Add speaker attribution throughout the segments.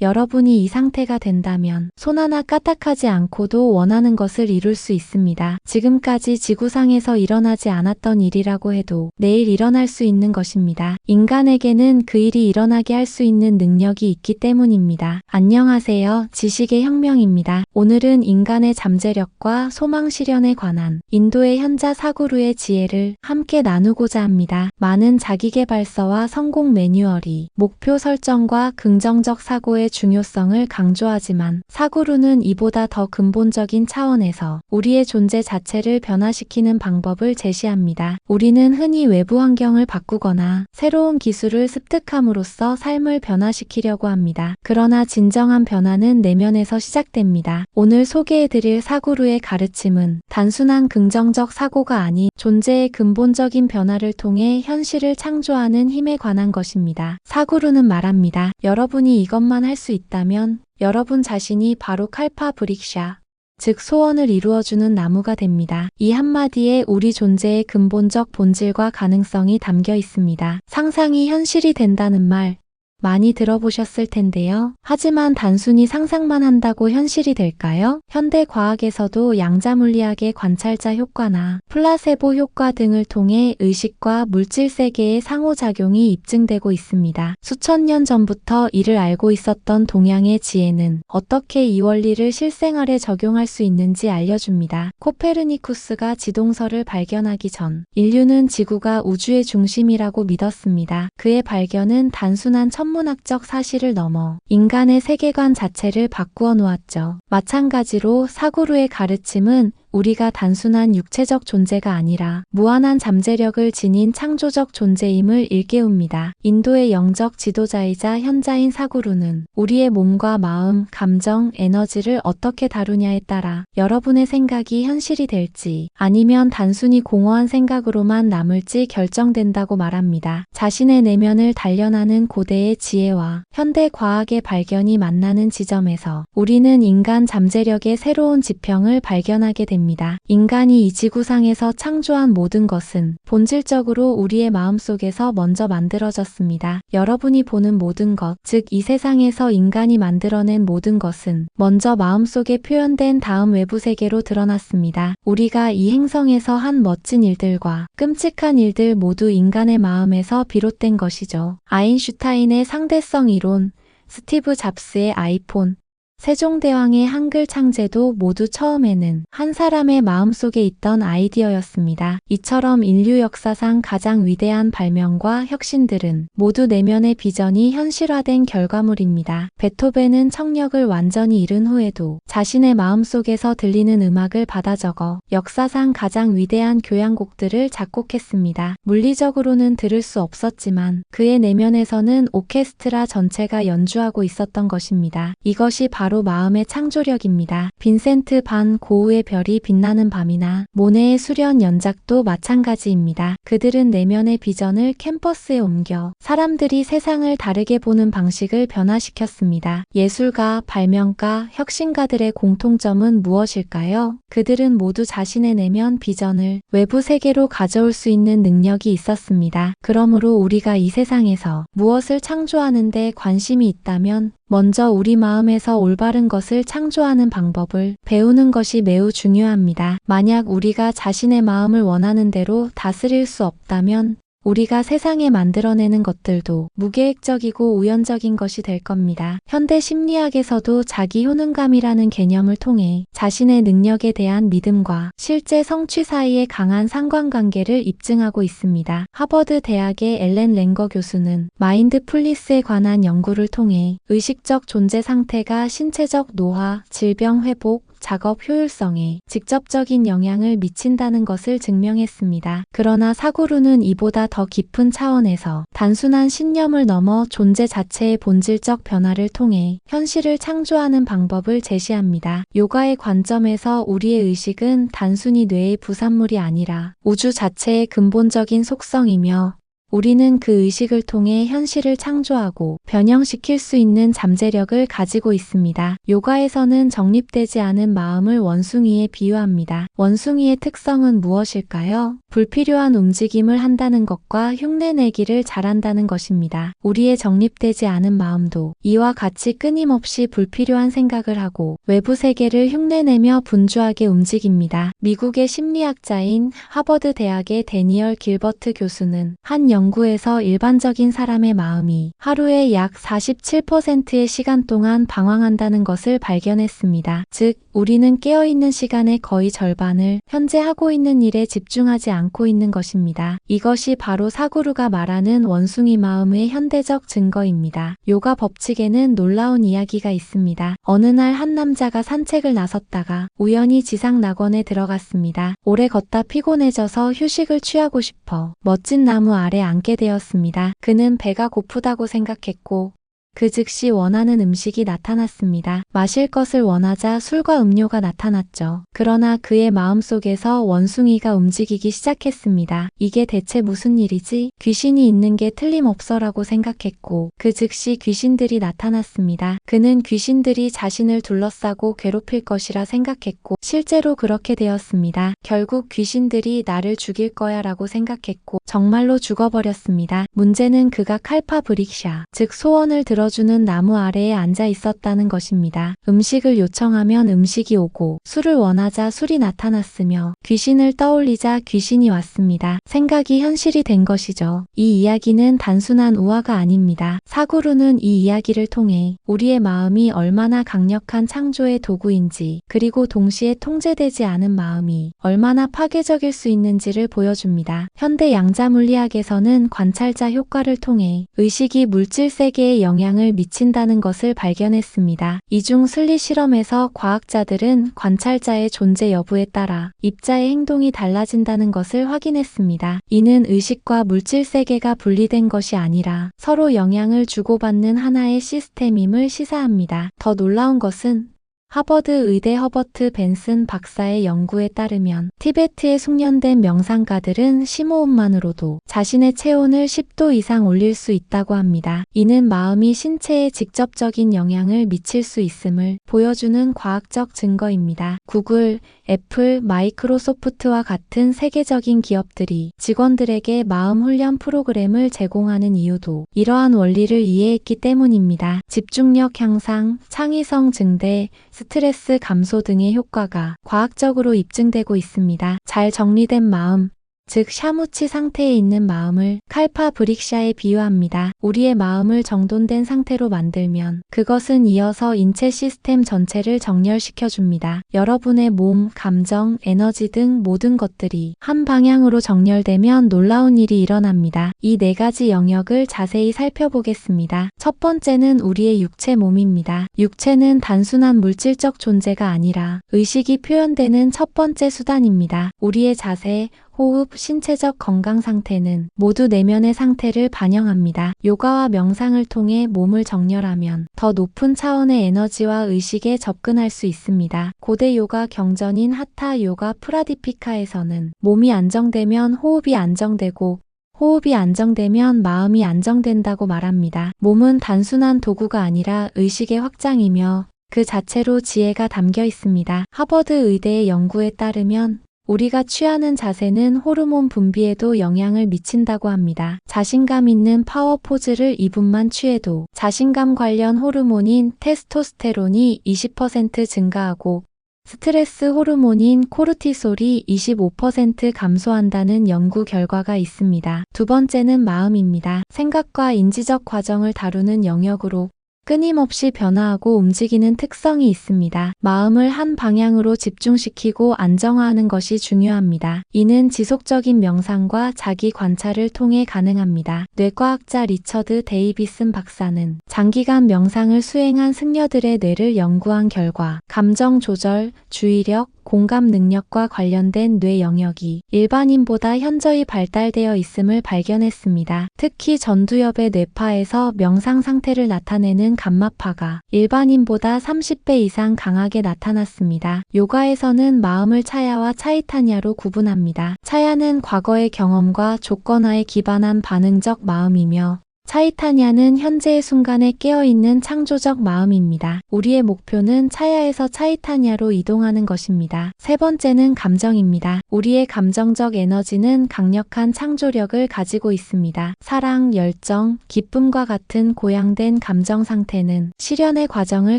Speaker 1: 여러분이 이 상태가 된다면 손 하나 까딱하지 않고도 원하는 것을 이룰 수 있습니다. 지금까지 지구상에서 일어나지 않았던 일이라고 해도 내일 일어날 수 있는 것입니다. 인간에게는 그 일이 일어나게 할 수 있는 능력이 있기 때문입니다. 안녕하세요. 지식의 혁명입니다. 오늘은 인간의 잠재력과 소망 실현에 관한 인도의 현자 사구루의 지혜를 함께 나누고자 합니다. 많은 자기계발서와 성공 매뉴얼이 목표 설정과 긍정적 사고의 중요성을 강조하지만 사구루는 이보다 더 근본적인 차원에서 우리의 존재 자체를 변화시키는 방법을 제시합니다. 우리는 흔히 외부 환경을 바꾸거나 새로운 기술을 습득함으로써 삶을 변화시키려고 합니다. 그러나 진정한 변화는 내면에서 시작됩니다. 오늘 소개해드릴 사구루의 가르침은 단순한 긍정적 사고가 아닌 존재의 근본적인 변화를 통해 현실을 창조하는 힘에 관한 것입니다. 사구루는 말합니다. 여러분이 이것만 할 수 있다면 여러분 자신이 바로 칼파 브릭샤, 즉 소원을 이루어주는 나무가 됩니다. 이 한마디에 우리 존재의 근본적 본질과 가능성이 담겨 있습니다. 상상이 현실이 된다는 말 많이 들어보셨을 텐데요. 하지만 단순히 상상만 한다고 현실이 될까요? 현대 과학에서도 양자물리학의 관찰자 효과나 플라세보 효과 등을 통해 의식과 물질 세계의 상호작용이 입증되고 있습니다. 수천 년 전부터 이를 알고 있었던 동양의 지혜는 어떻게 이 원리를 실생활에 적용할 수 있는지 알려줍니다. 코페르니쿠스가 지동설을 발견하기 전 인류는 지구가 우주의 중심이라고 믿었습니다. 그의 발견은 단순한 천문학적 사실을 넘어 인간의 세계관 자체를 바꾸어 놓았죠. 마찬가지로 사구루의 가르침은 우리가 단순한 육체적 존재가 아니라 무한한 잠재력을 지닌 창조적 존재임을 일깨웁니다. 인도의 영적 지도자이자 현자인 사구루는 우리의 몸과 마음, 감정, 에너지를 어떻게 다루냐에 따라 여러분의 생각이 현실이 될지 아니면 단순히 공허한 생각으로만 남을지 결정된다고 말합니다. 자신의 내면을 단련하는 고대의 지혜와 현대 과학의 발견이 만나는 지점에서 우리는 인간 잠재력의 새로운 지평을 발견하게 됩니다. 인간이 이 지구상에서 창조한 모든 것은 본질적으로 우리의 마음속에서 먼저 만들어졌습니다. 여러분이 보는 모든 것, 즉 이 세상에서 인간이 만들어낸 모든 것은 먼저 마음속에 표현된 다음 외부 세계로 드러났습니다. 우리가 이 행성에서 한 멋진 일들과 끔찍한 일들 모두 인간의 마음에서 비롯된 것이죠. 아인슈타인의 상대성 이론, 스티브 잡스의 아이폰, 세종대왕의 한글 창제도 모두 처음에는 한 사람의 마음속에 있던 아이디어였습니다. 이처럼 인류 역사상 가장 위대한 발명과 혁신들은 모두 내면의 비전이 현실화된 결과물입니다. 베토벤은 청력을 완전히 잃은 후에도 자신의 마음속에서 들리는 음악을 받아 적어 역사상 가장 위대한 교향곡들을 작곡했습니다. 물리적으로는 들을 수 없었지만 그의 내면에서는 오케스트라 전체가 연주하고 있었던 것입니다. 이것이 바로 마음의 창조력입니다. 빈센트 반 고흐의 별이 빛나는 밤이나 모네의 수련 연작도 마찬가지입니다. 그들은 내면의 비전을 캔버스에 옮겨 사람들이 세상을 다르게 보는 방식을 변화시켰습니다. 예술가, 발명가, 혁신가들의 공통점은 무엇일까요? 그들은 모두 자신의 내면 비전을 외부 세계로 가져올 수 있는 능력이 있었습니다. 그러므로 우리가 이 세상에서 무엇을 창조하는 데 관심이 있다면 먼저 우리 마음에서 올바른 것을 창조하는 방법을 배우는 것이 매우 중요합니다. 만약 우리가 자신의 마음을 원하는 대로 다스릴 수 없다면 우리가 세상에 만들어내는 것들도 무계획적이고 우연적인 것이 될 겁니다. 현대 심리학에서도 자기 효능감이라는 개념을 통해 자신의 능력에 대한 믿음과 실제 성취 사이의 강한 상관관계를 입증하고 있습니다. 하버드 대학의 엘렌 랭거 교수는 마인드풀니스에 관한 연구를 통해 의식적 존재 상태가 신체적 노화, 질병 회복, 작업 효율성에 직접적인 영향을 미친다는 것을 증명했습니다. 그러나 사구루는 이보다 더 깊은 차원에서 단순한 신념을 넘어 존재 자체의 본질적 변화를 통해 현실을 창조하는 방법을 제시합니다. 요가의 관점에서 우리의 의식은 단순히 뇌의 부산물이 아니라 우주 자체의 근본적인 속성이며 우리는 그 의식을 통해 현실을 창조하고 변형시킬 수 있는 잠재력을 가지고 있습니다. 요가에서는 정립되지 않은 마음을 원숭이에 비유합니다. 원숭이의 특성은 무엇일까요? 불필요한 움직임을 한다는 것과 흉내내기를 잘한다는 것입니다. 우리의 정립되지 않은 마음도 이와 같이 끊임없이 불필요한 생각을 하고 외부 세계를 흉내내며 분주하게 움직입니다. 미국의 심리학자인 하버드 대학의 데니얼 길버트 교수는 한 연구에서 일반적인 사람의 마음이 하루에 약 47%의 시간 동안 방황한다는 것을 발견했습니다. 즉, 우리는 깨어있는 시간의 거의 절반을 현재 하고 있는 일에 집중하지 않고 있는 것입니다. 이것이 바로 사구루가 말하는 원숭이 마음의 현대적 증거입니다. 요가 법칙에는 놀라운 이야기가 있습니다. 어느 날 한 남자가 산책을 나섰다가 우연히 지상 낙원에 들어갔습니다. 오래 걷다 피곤해져서 휴식을 취하고 싶어 멋진 나무 아래 앉게 되었습니다. 그는 배가 고프다고 생각했고 그 즉시 원하는 음식이 나타났습니다. 마실 것을 원하자 술과 음료가 나타났죠. 그러나 그의 마음속에서 원숭이가 움직이기 시작했습니다. 이게 대체 무슨 일이지? 귀신이 있는 게 틀림없어라고 생각했고 그 즉시 귀신들이 나타났습니다. 그는 귀신들이 자신을 둘러싸고 괴롭힐 것이라 생각했고 실제로 그렇게 되었습니다. 결국 귀신들이 나를 죽일 거야 라고 생각했고 정말로 죽어버렸습니다. 문제는 그가 칼파브릭샤, 즉 소원을 들어주는 나무 아래에 앉아 있었다는 것입니다. 음식을 요청하면 음식이 오고 술을 원하자 술이 나타났으며 귀신을 떠올리자 귀신이 왔습니다. 생각이 현실이 된 것이죠. 이 이야기는 단순한 우화가 아닙니다. 사구루는 이 이야기를 통해 우리의 마음이 얼마나 강력한 창조의 도구인지 그리고 동시에 통제되지 않은 마음이 얼마나 파괴적일 수 있는지를 보여줍니다. 현대 양자물리학에서는 관찰자 효과를 통해 의식이 물질 세계에 영향을 미친다는 것을 발견했습니다. 이중 슬릿 실험에서 과학자들은 관찰자의 존재 여부에 따라 입자의 행동이 달라진다는 것을 확인했습니다. 이는 의식과 물질 세계가 분리된 것이 아니라 서로 영향을 주고받는 하나의 시스템임을 시사합니다. 더 놀라운 것은 하버드 의대 허버트 벤슨 박사의 연구에 따르면 티베트에 숙련된 명상가들은 심호흡만으로도 자신의 체온을 10도 이상 올릴 수 있다고 합니다. 이는 마음이 신체에 직접적인 영향을 미칠 수 있음을 보여주는 과학적 증거입니다. 구글, 애플, 마이크로소프트와 같은 세계적인 기업들이 직원들에게 마음 훈련 프로그램을 제공하는 이유도 이러한 원리를 이해했기 때문입니다. 집중력 향상, 창의성 증대, 스트레스 감소 등의 효과가 과학적으로 입증되고 있습니다. 잘 정리된 마음, 즉 샤무치 상태에 있는 마음을 칼파브릭샤에 비유합니다. 우리의 마음을 정돈된 상태로 만들면 그것은 이어서 인체 시스템 전체를 정렬시켜줍니다. 여러분의 몸, 감정, 에너지 등 모든 것들이 한 방향으로 정렬되면 놀라운 일이 일어납니다. 이 네 가지 영역을 자세히 살펴보겠습니다. 첫 번째는 우리의 육체 몸입니다. 육체는 단순한 물질적 존재가 아니라 의식이 표현되는 첫 번째 수단입니다. 우리의 자세, 호흡, 신체적 건강 상태는 모두 내면의 상태를 반영합니다. 요가와 명상을 통해 몸을 정렬하면 더 높은 차원의 에너지와 의식에 접근할 수 있습니다. 고대 요가 경전인 하타 요가 프라디피카에서는 몸이 안정되면 호흡이 안정되고 호흡이 안정되면 마음이 안정된다고 말합니다. 몸은 단순한 도구가 아니라 의식의 확장이며 그 자체로 지혜가 담겨 있습니다. 하버드 의대의 연구에 따르면 우리가 취하는 자세는 호르몬 분비에도 영향을 미친다고 합니다. 자신감 있는 파워 포즈를 2분만 취해도 자신감 관련 호르몬인 테스토스테론이 20% 증가하고 스트레스 호르몬인 코르티솔이 25% 감소한다는 연구 결과가 있습니다. 두 번째는 마음입니다. 생각과 인지적 과정을 다루는 영역으로 끊임없이 변화하고 움직이는 특성이 있습니다. 마음을 한 방향으로 집중시키고 안정화하는 것이 중요합니다. 이는 지속적인 명상과 자기 관찰을 통해 가능합니다. 뇌과학자 리처드 데이비슨 박사는 장기간 명상을 수행한 승려들의 뇌를 연구한 결과 감정 조절, 주의력, 공감 능력과 관련된 뇌 영역이 일반인보다 현저히 발달되어 있음을 발견했습니다. 특히 전두엽의 뇌파에서 명상 상태를 나타내는 감마파가 일반인보다 30배 이상 강하게 나타났습니다. 요가에서는 마음을 차야와 차이타냐로 구분합니다. 차야는 과거의 경험과 조건하에 기반한 반응적 마음이며 차이타냐는 현재의 순간에 깨어있는 창조적 마음입니다. 우리의 목표는 차야에서 차이타냐로 이동하는 것입니다. 세 번째는 감정입니다. 우리의 감정적 에너지는 강력한 창조력을 가지고 있습니다. 사랑, 열정, 기쁨과 같은 고양된 감정 상태는 실현의 과정을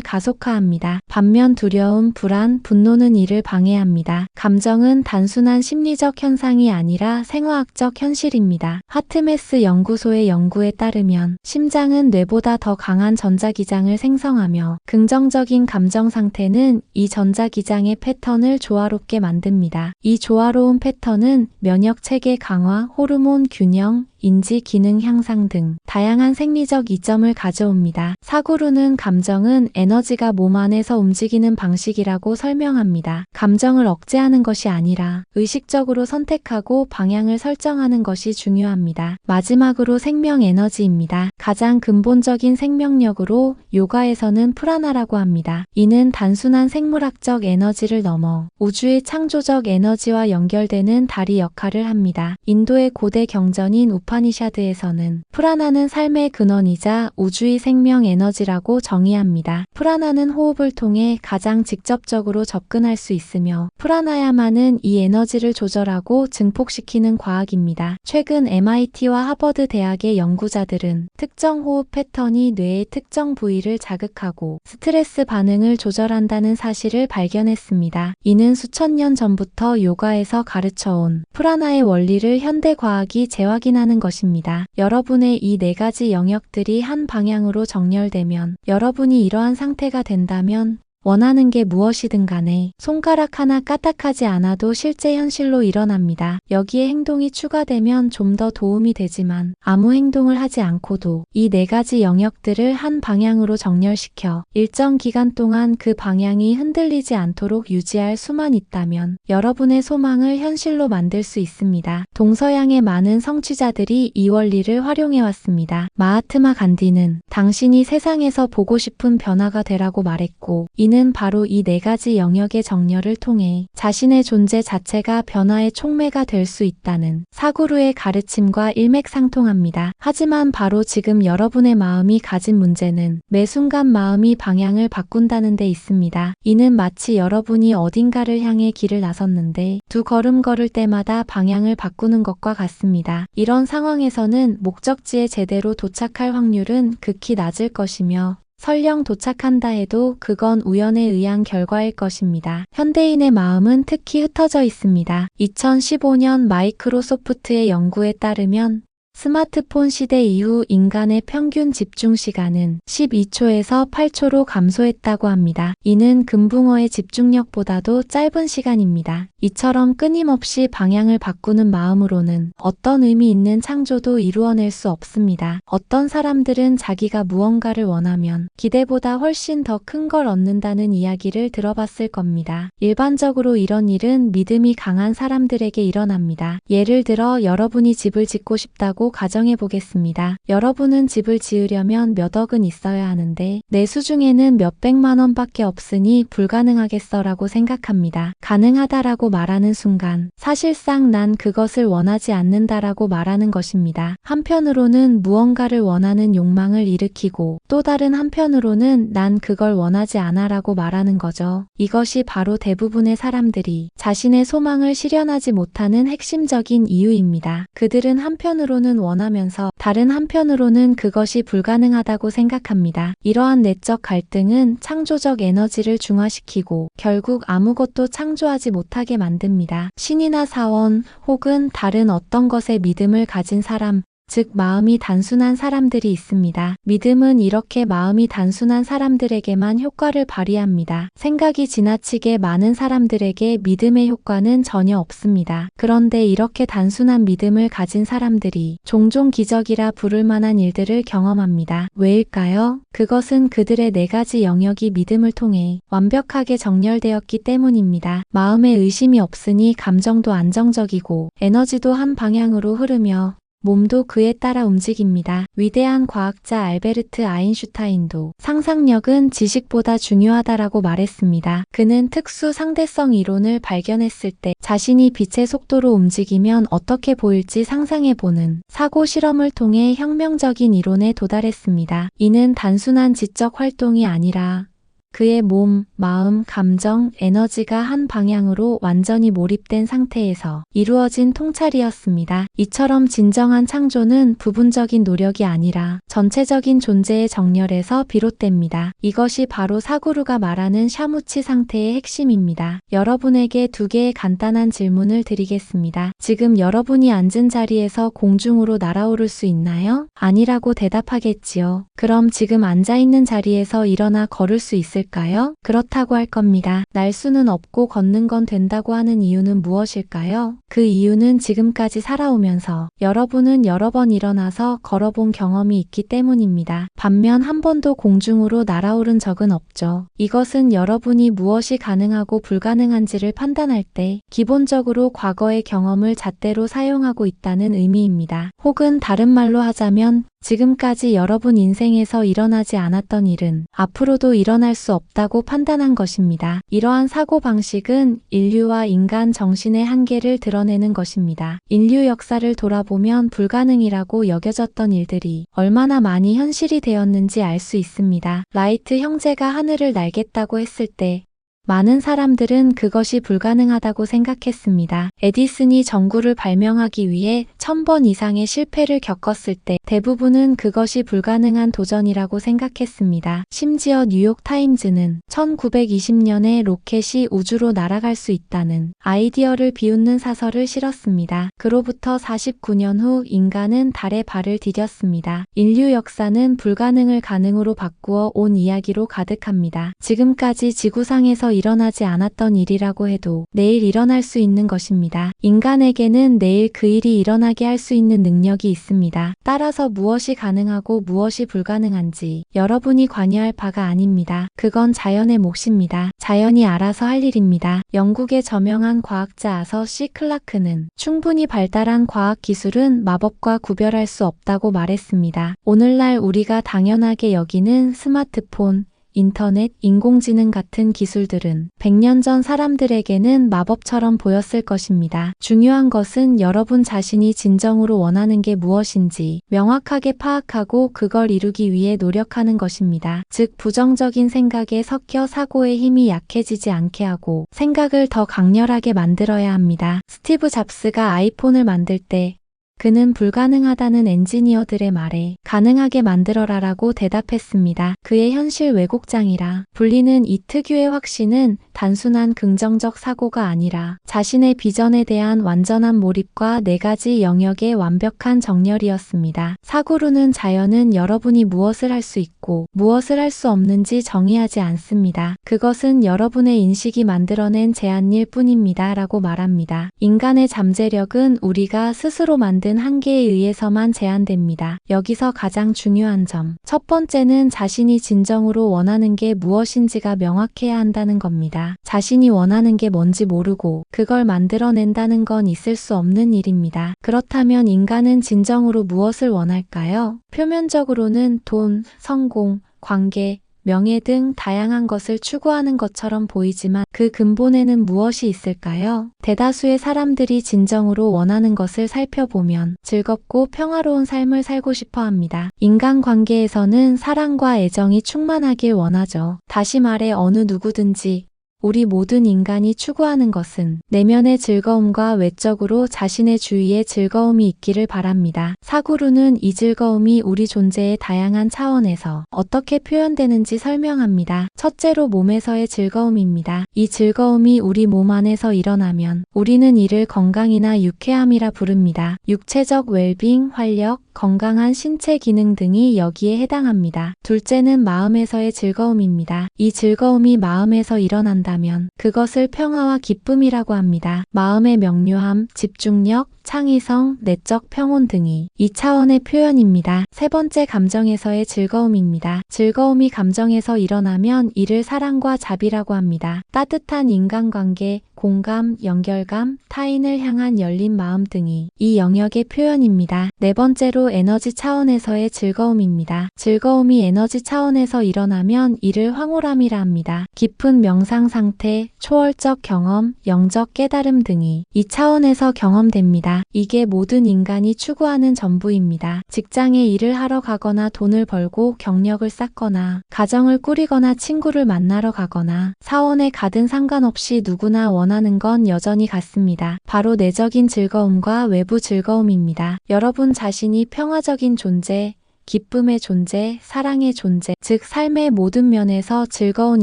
Speaker 1: 가속화합니다. 반면 두려움, 불안, 분노는 이를 방해합니다. 감정은 단순한 심리적 현상이 아니라 생화학적 현실입니다. 하트메스 연구소의 연구에 따르면 심장은 뇌보다 더 강한 전자기장을 생성하며 긍정적인 감정 상태는 이 전자기장의 패턴을 조화롭게 만듭니다. 이 조화로운 패턴은 면역 체계 강화, 호르몬 균형, 인지 기능 향상 등 다양한 생리적 이점을 가져옵니다. 사구루는 감정은 에너지가 몸 안에서 움직이는 방식이라고 설명합니다. 감정을 억제하는 것이 아니라 의식적으로 선택하고 방향을 설정하는 것이 중요합니다. 마지막으로 생명 에너지입니다. 가장 근본적인 생명력으로 요가에서는 프라나라고 합니다. 이는 단순한 생물학적 에너지를 넘어 우주의 창조적 에너지와 연결되는 다리 역할을 합니다. 인도의 고대 경전인 우파니샤드에서는 프라나는 삶의 근원이자 우주의 생명 에너지라고 정의합니다. 프라나는 호흡을 통해 가장 직접적으로 접근할 수 있으며 프라나야마는 이 에너지를 조절하고 증폭시키는 과학입니다. 최근 MIT와 하버드 대학의 연구자들은 특정 호흡 패턴이 뇌의 특정 부위를 자극하고 스트레스 반응을 조절한다는 사실을 발견했습니다. 이는 수천 년 전부터 요가에서 가르쳐온 프라나의 원리를 현대 과학이 재확인하는 것입니다. 여러분의 이 네 가지 영역들이 한 방향으로 정렬되면, 여러분이 이러한 상태가 된다면 원하는 게 무엇이든 간에 손가락 하나 까딱하지 않아도 실제 현실로 일어납니다. 여기에 행동이 추가되면 좀 더 도움이 되지만 아무 행동을 하지 않고도 이 네 가지 영역들을 한 방향으로 정렬시켜 일정 기간 동안 그 방향이 흔들리지 않도록 유지할 수만 있다면 여러분의 소망을 현실로 만들 수 있습니다. 동서양의 많은 성취자들이 이 원리를 활용해왔습니다. 마하트마 간디는 당신이 세상에서 보고 싶은 변화가 되라고 말했고, 이는 바로 이 네 가지 영역의 정렬을 통해 자신의 존재 자체가 변화의 촉매가 될 수 있다는 사구루의 가르침과 일맥상통합니다. 하지만 바로 지금 여러분의 마음이 가진 문제는 매 순간 마음이 방향을 바꾼다는 데 있습니다. 이는 마치 여러분이 어딘가를 향해 길을 나섰는데 두 걸음 걸을 때마다 방향을 바꾸는 것과 같습니다. 이런 상황에서는 목적지에 제대로 도착할 확률은 극히 낮을 것이며 설령 도착한다 해도 그건 우연에 의한 결과일 것입니다. 현대인의 마음은 특히 흩어져 있습니다. 2015년 마이크로소프트의 연구에 따르면 스마트폰 시대 이후 인간의 평균 집중 시간은 12초에서 8초로 감소했다고 합니다. 이는 금붕어의 집중력보다도 짧은 시간입니다. 이처럼 끊임없이 방향을 바꾸는 마음으로는 어떤 의미 있는 창조도 이루어낼 수 없습니다. 어떤 사람들은 자기가 무언가를 원하면 기대보다 훨씬 더 큰 걸 얻는다는 이야기를 들어봤을 겁니다. 일반적으로 이런 일은 믿음이 강한 사람들에게 일어납니다. 예를 들어 여러분이 집을 짓고 싶다고 가정해 보겠습니다. 여러분은 집을 지으려면 몇 억은 있어야 하는데 내 수중에는 몇백만 원밖에 없으니 불가능하겠어라고 생각합니다. 가능하다라고 말하는 순간 사실상 난 그것을 원하지 않는다라고 말하는 것입니다. 한편으로는 무언가를 원하는 욕망을 일으키고 또 다른 한편으로는 난 그걸 원하지 않아라고 말하는 거죠. 이것이 바로 대부분의 사람들이 자신의 소망을 실현하지 못하는 핵심적인 이유입니다. 그들은 한편으로는 원하면서 다른 한편으로는 그것이 불가능하다고 생각합니다. 이러한 내적 갈등은 창조적 에너지를 중화시키고 결국 아무것도 창조하지 못하게 만듭니다. 신이나 사원 혹은 다른 어떤 것에 믿음을 가진 사람, 즉 마음이 단순한 사람들이 있습니다. 믿음은 이렇게 마음이 단순한 사람들에게만 효과를 발휘합니다. 생각이 지나치게 많은 사람들에게 믿음의 효과는 전혀 없습니다. 그런데 이렇게 단순한 믿음을 가진 사람들이 종종 기적이라 부를 만한 일들을 경험합니다. 왜일까요? 그것은 그들의 네 가지 영역이 믿음을 통해 완벽하게 정렬되었기 때문입니다. 마음에 의심이 없으니 감정도 안정적이고 에너지도 한 방향으로 흐르며 몸도 그에 따라 움직입니다. 위대한 과학자 알베르트 아인슈타인도 상상력은 지식보다 중요하다라고 말했습니다. 그는 특수 상대성 이론을 발견했을 때 자신이 빛의 속도로 움직이면 어떻게 보일지 상상해보는 사고 실험을 통해 혁명적인 이론에 도달했습니다. 이는 단순한 지적 활동이 아니라 그의 몸, 마음, 감정, 에너지가 한 방향으로 완전히 몰입된 상태에서 이루어진 통찰이었습니다. 이처럼 진정한 창조는 부분적인 노력이 아니라 전체적인 존재의 정렬에서 비롯됩니다. 이것이 바로 사구루가 말하는 샤무치 상태의 핵심입니다. 여러분에게 두 개의 간단한 질문을 드리겠습니다. 지금 여러분이 앉은 자리에서 공중으로 날아오를 수 있나요? 아니라고 대답하겠지요. 그럼 지금 앉아있는 자리에서 일어나 걸을 수 있을까요? 그렇다고 할 겁니다. 날 수는 없고 걷는 건 된다고 하는 이유는 무엇일까요? 그 이유는 지금까지 살아오면서 여러분은 여러 번 일어나서 걸어본 경험이 있기 때문입니다. 반면 한 번도 공중으로 날아오른 적은 없죠. 이것은 여러분이 무엇이 가능하고 불가능한지를 판단할 때 기본적으로 과거의 경험을 잣대로 사용하고 있다는 의미입니다. 혹은 다른 말로 하자면 지금까지 여러분 인생에서 일어나지 않았던 일은 앞으로도 일어날 수 없다고 판단한 것입니다. 이러한 사고방식은 인류와 인간 정신의 한계를 드러내는 것입니다. 인류 역사를 돌아보면 불가능이라고 여겨졌던 일들이 얼마나 많이 현실이 되었는지 알 수 있습니다. 라이트 형제가 하늘을 날겠다고 했을 때 많은 사람들은 그것이 불가능하다고 생각했습니다. 에디슨이 전구를 발명하기 위해 1000번 이상의 실패를 겪었을 때 대부분은 그것이 불가능한 도전이라고 생각했습니다. 심지어 뉴욕타임즈는 1920년에 로켓이 우주로 날아갈 수 있다는 아이디어를 비웃는 사설을 실었습니다. 그로부터 49년 후 인간은 달에 발을 디뎠습니다. 인류 역사는 불가능을 가능으로 바꾸어 온 이야기로 가득합니다. 지금까지 지구상에서 일어나지 않았던 일이라고 해도 내일 일어날 수 있는 것입니다. 인간에게는 내일 그 일이 일어나게 할 수 있는 능력이 있습니다. 따라서 무엇이 가능하고 무엇이 불가능한지 여러분이 관여할 바가 아닙니다. 그건 자연의 몫입니다. 자연이 알아서 할 일입니다. 영국의 저명한 과학자 아서 C 클라크는 충분히 발달한 과학 기술은 마법과 구별할 수 없다고 말했습니다. 오늘날 우리가 당연하게 여기는 스마트폰, 인터넷, 인공지능 같은 기술들은 100년 전 사람들에게는 마법처럼 보였을 것입니다. 중요한 것은 여러분 자신이 진정으로 원하는 게 무엇인지 명확하게 파악하고 그걸 이루기 위해 노력하는 것입니다. 즉, 부정적인 생각에 섞여 사고의 힘이 약해지지 않게 하고 생각을 더 강렬하게 만들어야 합니다. 스티브 잡스가 아이폰을 만들 때 그는 불가능하다는 엔지니어들의 말에 가능하게 만들어라라고 대답했습니다. 그의 현실 왜곡장이라 불리는 이 특유의 확신은 단순한 긍정적 사고가 아니라 자신의 비전에 대한 완전한 몰입과 네 가지 영역의 완벽한 정렬이었습니다. 사구루는 자연은 여러분이 무엇을 할 수 있고 무엇을 할 수 없는지 정의하지 않습니다. 그것은 여러분의 인식이 만들어낸 제한일 뿐입니다. 라고 말합니다. 인간의 잠재력은 우리가 스스로 만든 한계에 의해서만 제한됩니다. 여기서 가장 중요한 점. 첫 번째는 자신이 진정으로 원하는 게 무엇인지가 명확해야 한다는 겁니다. 자신이 원하는 게 뭔지 모르고 그걸 만들어낸다는 건 있을 수 없는 일입니다. 그렇다면 인간은 진정으로 무엇을 원할까요? 표면적으로는 돈, 성공, 관계, 명예 등 다양한 것을 추구하는 것처럼 보이지만 그 근본에는 무엇이 있을까요? 대다수의 사람들이 진정으로 원하는 것을 살펴보면 즐겁고 평화로운 삶을 살고 싶어 합니다. 인간관계에서는 사랑과 애정이 충만하길 원하죠. 다시 말해 어느 누구든지 우리 모든 인간이 추구하는 것은 내면의 즐거움과 외적으로 자신의 주위에 즐거움이 있기를 바랍니다. 사구루는 이 즐거움이 우리 존재의 다양한 차원에서 어떻게 표현되는지 설명합니다. 첫째로 몸에서의 즐거움입니다. 이 즐거움이 우리 몸 안에서 일어나면 우리는 이를 건강이나 유쾌함이라 부릅니다. 육체적 웰빙, 활력, 건강한 신체 기능 등이 여기에 해당합니다. 둘째는 마음에서의 즐거움입니다. 이 즐거움이 마음에서 일어난다면 그것을 평화와 기쁨이라고 합니다. 마음의 명료함, 집중력, 창의성, 내적 평온 등이 이 차원의 표현입니다. 세 번째 감정에서의 즐거움입니다. 즐거움이 감정에서 일어나면 이를 사랑과 자비라고 합니다. 따뜻한 인간관계, 공감, 연결감, 타인을 향한 열린 마음 등이 이 영역의 표현입니다. 네 번째로 에너지 차원에서의 즐거움입니다. 즐거움이 에너지 차원에서 일어나면 이를 황홀함이라 합니다. 깊은 명상 상태, 초월적 경험, 영적 깨달음 등이 이 차원에서 경험됩니다. 이게 모든 인간이 추구하는 전부입니다. 직장에 일을 하러 가거나 돈을 벌고 경력을 쌓거나 가정을 꾸리거나 친구를 만나러 가거나 사원에 가든 상관없이 누구나 원하는 건 여전히 같습니다. 바로 내적인 즐거움과 외부 즐거움입니다. 여러분 자신이 평화적인 존재, 기쁨의 존재, 사랑의 존재, 즉 삶의 모든 면에서 즐거운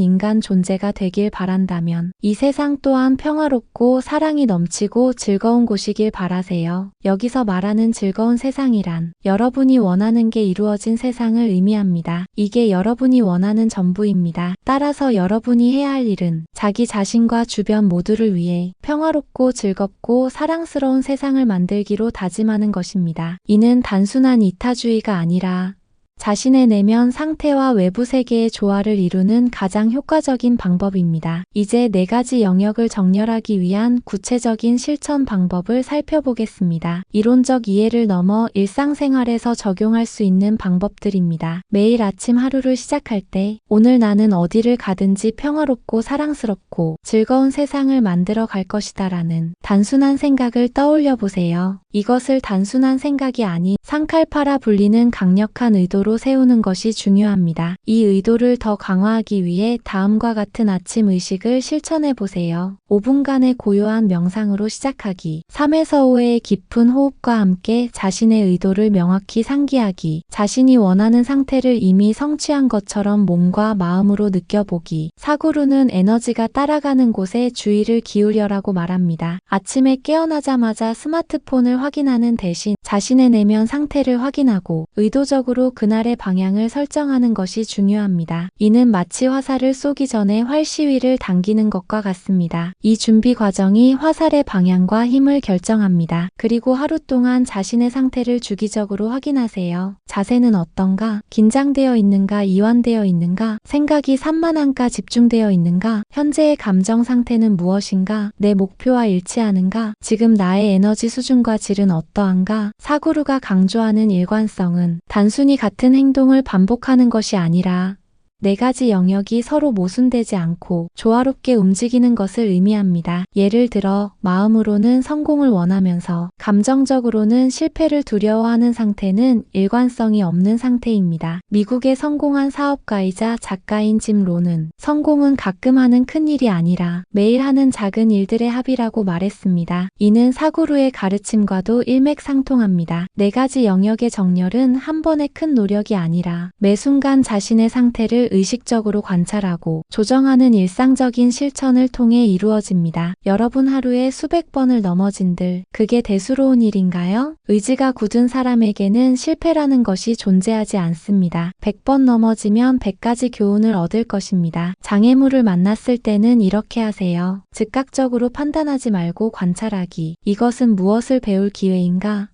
Speaker 1: 인간 존재가 되길 바란다면 이 세상 또한 평화롭고 사랑이 넘치고 즐거운 곳이길 바라세요. 여기서 말하는 즐거운 세상이란 여러분이 원하는 게 이루어진 세상을 의미합니다. 이게 여러분이 원하는 전부입니다. 따라서 여러분이 해야 할 일은 자기 자신과 주변 모두를 위해 평화롭고 즐겁고 사랑스러운 세상을 만들기로 다짐하는 것입니다. 이는 단순한 이타주의가 아니라 자신의 내면 상태와 외부 세계의 조화를 이루는 가장 효과적인 방법입니다. 이제 4가지 영역을 정렬하기 위한 구체적인 실천 방법을 살펴보겠습니다. 이론적 이해를 넘어 일상생활에서 적용할 수 있는 방법들입니다. 매일 아침 하루를 시작할 때 오늘 나는 어디를 가든지 평화롭고 사랑스럽고 즐거운 세상을 만들어 갈 것이다 라는 단순한 생각을 떠올려 보세요. 이것을 단순한 생각이 아닌 상칼파라 불리는 강력한 의도로 세우는 것이 중요합니다. 이 의도를 더 강화하기 위해 다음과 같은 아침 의식을 실천해 보세요. 5분간의 고요한 명상으로 시작하기. 3에서 5회의 깊은 호흡과 함께 자신의 의도를 명확히 상기하기. 자신이 원하는 상태를 이미 성취한 것처럼 몸과 마음으로 느껴보기. 사구루는 에너지가 따라가는 곳에 주의를 기울여라고 말합니다. 아침에 깨어나자마자 스마트폰을 확인하는 대신 자신의 내면 상태를 확인하고 의도적으로 그날의 방향을 설정하는 것이 중요합니다. 이는 마치 화살을 쏘기 전에 활시위를 당기는 것과 같습니다. 이 준비 과정이 화살의 방향과 힘을 결정합니다. 그리고 하루 동안 자신의 상태를 주기적으로 확인하세요. 자세는 어떤가? 긴장되어 있는가? 이완되어 있는가? 생각이 산만한가? 집중되어 있는가? 현재의 감정 상태는 무엇인가? 내 목표와 일치하는가? 지금 나의 에너지 수준과 질은 어떠한가? 사구루가 강조하는 일관성은 단순히 같은 행동을 반복하는 것이 아니라 4가지 영역이 서로 모순되지 않고 조화롭게 움직이는 것을 의미합니다. 예를 들어 마음으로는 성공을 원하면서 감정적으로는 실패를 두려워하는 상태는 일관성이 없는 상태입니다. 미국의 성공한 사업가이자 작가인 짐 론은 성공은 가끔 하는 큰일이 아니라 매일 하는 작은 일들의 합이라고 말했습니다. 이는 사구루의 가르침과도 일맥상통합니다. 4가지 영역의 정렬은 한 번의 큰 노력이 아니라 매 순간 자신의 상태를 의식적으로 관찰하고 조정하는 일상적인 실천을 통해 이루어집니다. 여러분 하루에 수백 번을 넘어진들 그게 대수로운 일인가요? 의지가 굳은 사람에게는 실패라는 것이 존재하지 않습니다. 100번 넘어지면 100가지 교훈을 얻을 것입니다. 장애물을 만났을 때는 이렇게 하세요. 즉각적으로 판단하지 말고 관찰하기. 이것은 무엇을 배울 기회인가?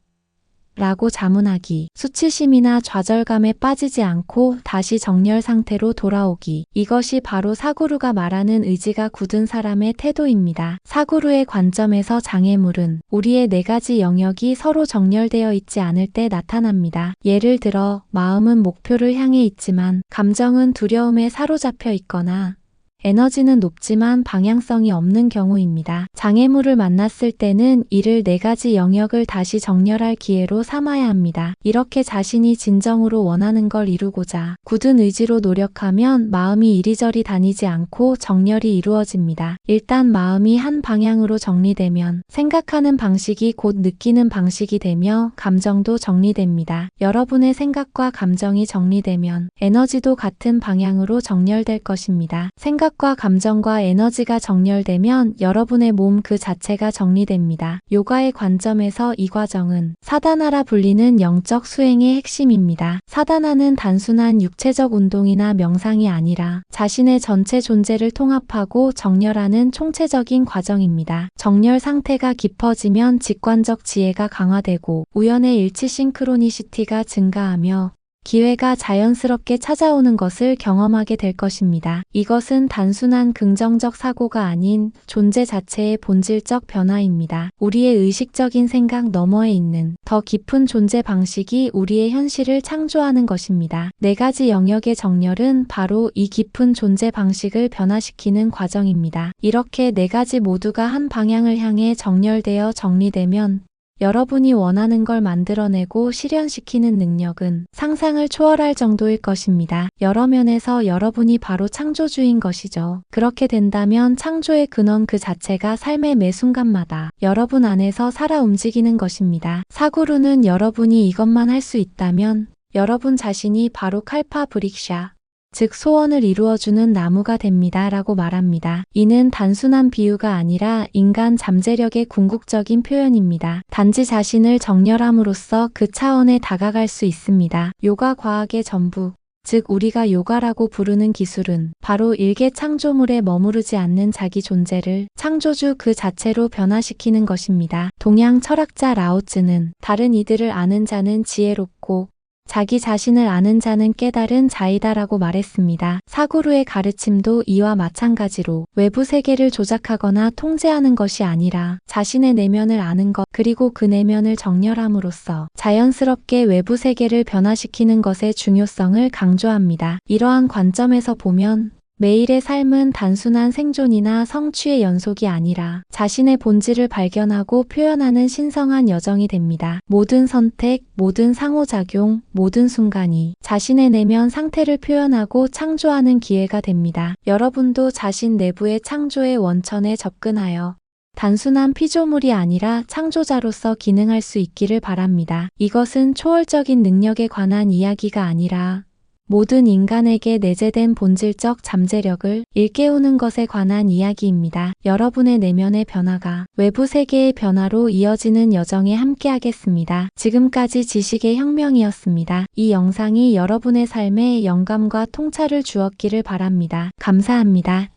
Speaker 1: 라고 자문하기. 수치심이나 좌절감에 빠지지 않고 다시 정렬 상태로 돌아오기. 이것이 바로 사구루가 말하는 의지가 굳은 사람의 태도입니다. 사구루의 관점에서 장애물은 우리의 4가지 영역이 서로 정렬되어 있지 않을 때 나타납니다. 예를 들어 마음은 목표를 향해 있지만 감정은 두려움에 사로잡혀 있거나 에너지는 높지만 방향성이 없는 경우입니다. 장애물을 만났을 때는 이를 4가지 영역을 다시 정렬할 기회로 삼아야 합니다. 이렇게 자신이 진정으로 원하는 걸 이루고자 굳은 의지로 노력하면 마음이 이리저리 다니지 않고 정렬이 이루어집니다. 일단 마음이 한 방향으로 정리되면 생각하는 방식이 곧 느끼는 방식이 되며 감정도 정리됩니다. 여러분의 생각과 감정이 정리되면 에너지도 같은 방향으로 정렬될 것입니다. 생각과 감정과 에너지가 정렬되면 여러분의 몸 그 자체가 정리됩니다. 요가의 관점에서 이 과정은 사다나라 불리는 영적 수행의 핵심입니다. 사다나는 단순한 육체적 운동이나 명상이 아니라 자신의 전체 존재를 통합하고 정렬하는 총체적인 과정입니다. 정렬 상태가 깊어지면 직관적 지혜가 강화되고 우연의 일치 싱크로니시티가 증가하며 기회가 자연스럽게 찾아오는 것을 경험하게 될 것입니다. 이것은 단순한 긍정적 사고가 아닌 존재 자체의 본질적 변화입니다. 우리의 의식적인 생각 너머에 있는 더 깊은 존재 방식이 우리의 현실을 창조하는 것입니다. 4가지 영역의 정렬은 바로 이 깊은 존재 방식을 변화시키는 과정입니다. 이렇게 4가지 모두가 한 방향을 향해 정렬되어 정리되면 여러분이 원하는 걸 만들어내고 실현시키는 능력은 상상을 초월할 정도일 것입니다. 여러 면에서 여러분이 바로 창조주인 것이죠. 그렇게 된다면 창조의 근원 그 자체가 삶의 매 순간마다 여러분 안에서 살아 움직이는 것입니다. 사구루는 여러분이 이것만 할 수 있다면 여러분 자신이 바로 칼파 브릭샤, 즉 소원을 이루어주는 나무가 됩니다. 라고 말합니다. 이는 단순한 비유가 아니라 인간 잠재력의 궁극적인 표현입니다. 단지 자신을 정렬함으로써 그 차원에 다가갈 수 있습니다. 요가 과학의 전부, 즉 우리가 요가라고 부르는 기술은 바로 일개 창조물에 머무르지 않는 자기 존재를 창조주 그 자체로 변화시키는 것입니다. 동양 철학자 라오츠는 다른 이들을 아는 자는 지혜롭고 자기 자신을 아는 자는 깨달은 자이다라고 말했습니다. 사구루의 가르침도 이와 마찬가지로 외부 세계를 조작하거나 통제하는 것이 아니라 자신의 내면을 아는 것 그리고 그 내면을 정렬함으로써 자연스럽게 외부 세계를 변화시키는 것의 중요성을 강조합니다. 이러한 관점에서 보면 매일의 삶은 단순한 생존이나 성취의 연속이 아니라 자신의 본질을 발견하고 표현하는 신성한 여정이 됩니다. 모든 선택, 모든 상호작용, 모든 순간이 자신의 내면 상태를 표현하고 창조하는 기회가 됩니다. 여러분도 자신 내부의 창조의 원천에 접근하여 단순한 피조물이 아니라 창조자로서 기능할 수 있기를 바랍니다. 이것은 초월적인 능력에 관한 이야기가 아니라 모든 인간에게 내재된 본질적 잠재력을 일깨우는 것에 관한 이야기입니다. 여러분의 내면의 변화가 외부 세계의 변화로 이어지는 여정에 함께하겠습니다. 지금까지 지식의 혁명이었습니다. 이 영상이 여러분의 삶에 영감과 통찰을 주었기를 바랍니다. 감사합니다.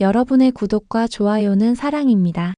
Speaker 1: 여러분의 구독과 좋아요는 사랑입니다.